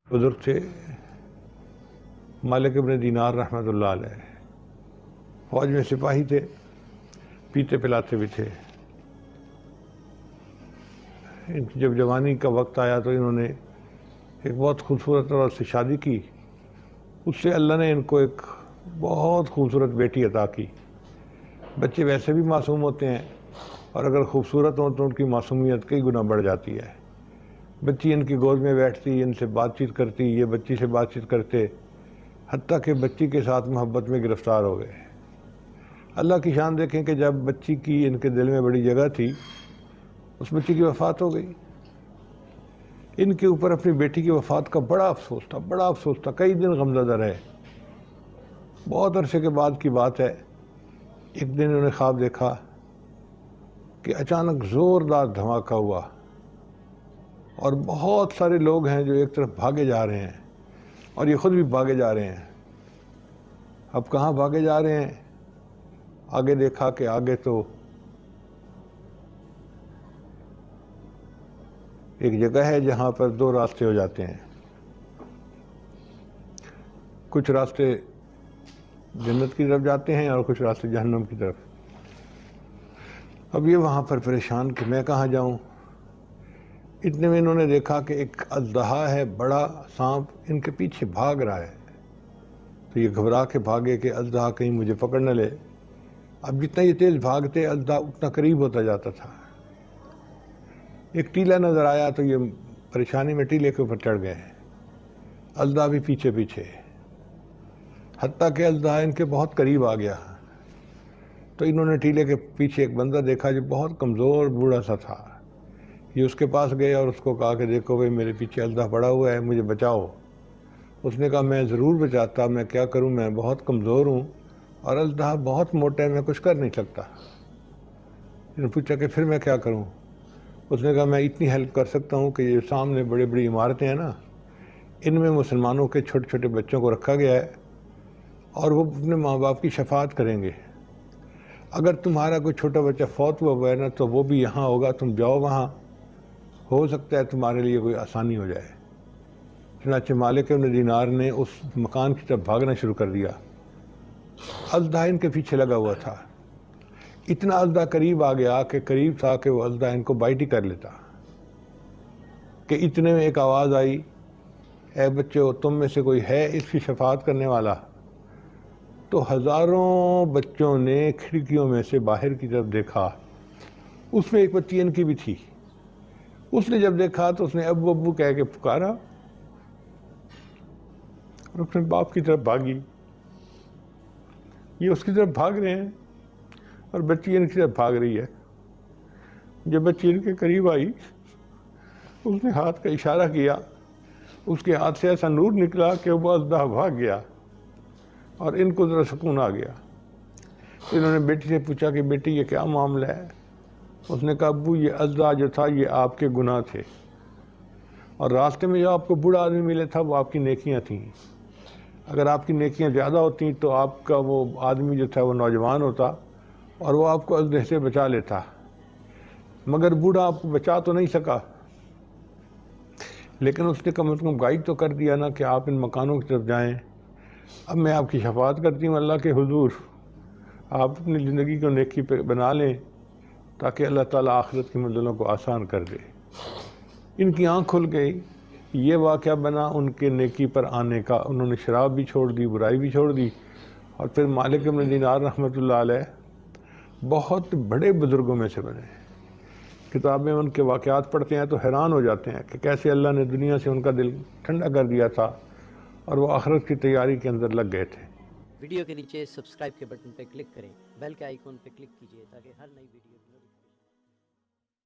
بزرگ تھے مالک ابن دینار رحمۃ اللہ علیہ، فوج میں سپاہی تھے، پیتے پلاتے بھی تھے۔ ان کی جب جوانی کا وقت آیا تو انہوں نے ایک بہت خوبصورت عورت سے شادی کی، اس سے اللہ نے ان کو ایک بہت خوبصورت بیٹی عطا کی۔ بچے ویسے بھی معصوم ہوتے ہیں اور اگر خوبصورت ہوں تو ان کی معصومیت کئی گنا بڑھ جاتی ہے۔ بچی ان کی گود میں بیٹھتی، ان سے بات چیت کرتی، یہ بچی سے بات چیت کرتے، حتیٰ کہ بچی کے ساتھ محبت میں گرفتار ہو گئے۔ اللہ کی شان دیکھیں کہ جب بچی کی ان کے دل میں بڑی جگہ تھی، اس بچی کی وفات ہو گئی۔ ان کے اوپر اپنی بیٹی کی وفات کا بڑا افسوس تھا، کئی دن غمزدہ رہے۔ بہت عرصے کے بعد کی بات ہے، ایک دن انہوں نے خواب دیکھا کہ اچانک زوردار دھماکہ ہوا اور بہت سارے لوگ ہیں جو ایک طرف بھاگے جا رہے ہیں اور یہ خود بھی بھاگے جا رہے ہیں۔ اب کہاں بھاگے جا رہے ہیں؟ آگے دیکھا کہ آگے تو ایک جگہ ہے جہاں پر دو راستے ہو جاتے ہیں، کچھ راستے جنت کی طرف جاتے ہیں اور کچھ راستے جہنم کی طرف۔ اب یہ وہاں پر پریشان کہ میں کہاں جاؤں۔ اتنے میں انہوں نے دیکھا کہ ایک اژدہا ہے، بڑا سانپ ان کے پیچھے بھاگ رہا ہے، تو یہ گھبرا کے بھاگے کہ اژدہا کہیں مجھے پکڑ نہ لے۔ اب جتنا یہ تیز بھاگتے اژدہا اتنا قریب ہوتا جاتا تھا۔ ایک ٹیلا نظر آیا تو یہ پریشانی میں ٹیلے کے اوپر چڑھ گئے، اژدہا بھی پیچھے پیچھے، حتیٰ کہ اژدہا ان کے بہت قریب آ گیا تو انہوں نے ٹیلے کے پیچھے ایک بندہ دیکھا جو بہت کمزور بوڑھا سا تھا۔ یہ اس کے پاس گئے اور اس کو کہا کہ دیکھو بھائی میرے پیچھے اژدہا پڑا ہوا ہے، مجھے بچاؤ۔ اس نے کہا میں ضرور بچاتا، میں کیا کروں، میں بہت کمزور ہوں اور اژدہا بہت موٹا ہے، میں کچھ کر نہیں سکتا۔ انہوں نے پوچھا کہ پھر میں کیا کروں؟ اس نے کہا میں اتنی ہیلپ کر سکتا ہوں کہ یہ سامنے بڑی بڑی عمارتیں ہیں نا، ان میں مسلمانوں کے چھوٹے چھوٹے بچوں کو رکھا گیا ہے اور وہ اپنے ماں باپ کی شفاعت کریں گے۔ اگر تمہارا کوئی چھوٹا بچہ فوت ہوا ہے نا تو وہ بھی یہاں ہوگا، تم جاؤ وہاں، ہو سکتا ہے تمہارے لیے کوئی آسانی ہو جائے۔ چنانچہ مالک ابن دینار نے اس مکان کی طرف بھاگنا شروع کر دیا۔ اژدہا ان کے پیچھے لگا ہوا تھا، اتنا اژدہا قریب آ گیا کہ قریب تھا کہ وہ اژدہا ان کو بائٹ ہی کر لیتا کہ اتنے میں ایک آواز آئی، اے بچوں تم میں سے کوئی ہے اس کی شفاعت کرنے والا؟ تو ہزاروں بچوں نے کھڑکیوں میں سے باہر کی طرف دیکھا، اس میں ایک بچی ان کی بھی تھی۔ اس نے جب دیکھا تو اس نے ابو ابو کہہ کے پکارا اور اپنے باپ کی طرف بھاگی۔ یہ اس کی طرف بھاگ رہے ہیں اور بچی ان کی طرف بھاگ رہی ہے۔ جب بچی ان کے قریب آئی، اس نے ہاتھ کا اشارہ کیا، اس کے ہاتھ سے ایسا نور نکلا کہ وہ اژدہا بھاگ گیا اور ان کو ذرا سکون آ گیا۔ انہوں نے بیٹی سے پوچھا کہ بیٹی یہ کیا معاملہ ہے؟ اس نے کہا ابو یہ اژدہا جو تھا یہ آپ کے گناہ تھے، اور راستے میں جو آپ کو بوڑھا آدمی ملے تھا وہ آپ کی نیکیاں تھیں۔ اگر آپ کی نیکیاں زیادہ ہوتیں تو آپ کا وہ آدمی جو تھا وہ نوجوان ہوتا اور وہ آپ کو اژدہے سے بچا لیتا، مگر بوڑھا آپ کو بچا تو نہیں سکا، لیکن اس نے کم از کم گائیڈ تو کر دیا نا کہ آپ ان مکانوں کی طرف جائیں۔ اب میں آپ کی شفاعت کرتی ہوں اللہ کے حضور، آپ اپنی زندگی کو نیکی پہ بنا لیں تاکہ اللہ تعالیٰ آخرت کی منزلوں کو آسان کر دے۔ ان کی آنکھ کھل گئی، یہ واقعہ بنا ان کے نیکی پر آنے کا۔ انہوں نے شراب بھی چھوڑ دی، برائی بھی چھوڑ دی، اور پھر مالک ابن دینار رحمۃ اللہ علیہ بہت بڑے بزرگوں میں سے بنے۔ کتابیں ان کے واقعات پڑھتے ہیں تو حیران ہو جاتے ہیں کہ کیسے اللہ نے دنیا سے ان کا دل ٹھنڈا کر دیا تھا اور وہ آخرت کی تیاری کے اندر لگ گئے تھے۔ ویڈیو کے نیچے سبسکرائب کے بٹن پہ کلک کریں، بیل کے آئیکن پہ کلک کیجیے تاکہ ہر نئی ویڈیو کی نوٹیفیکیشن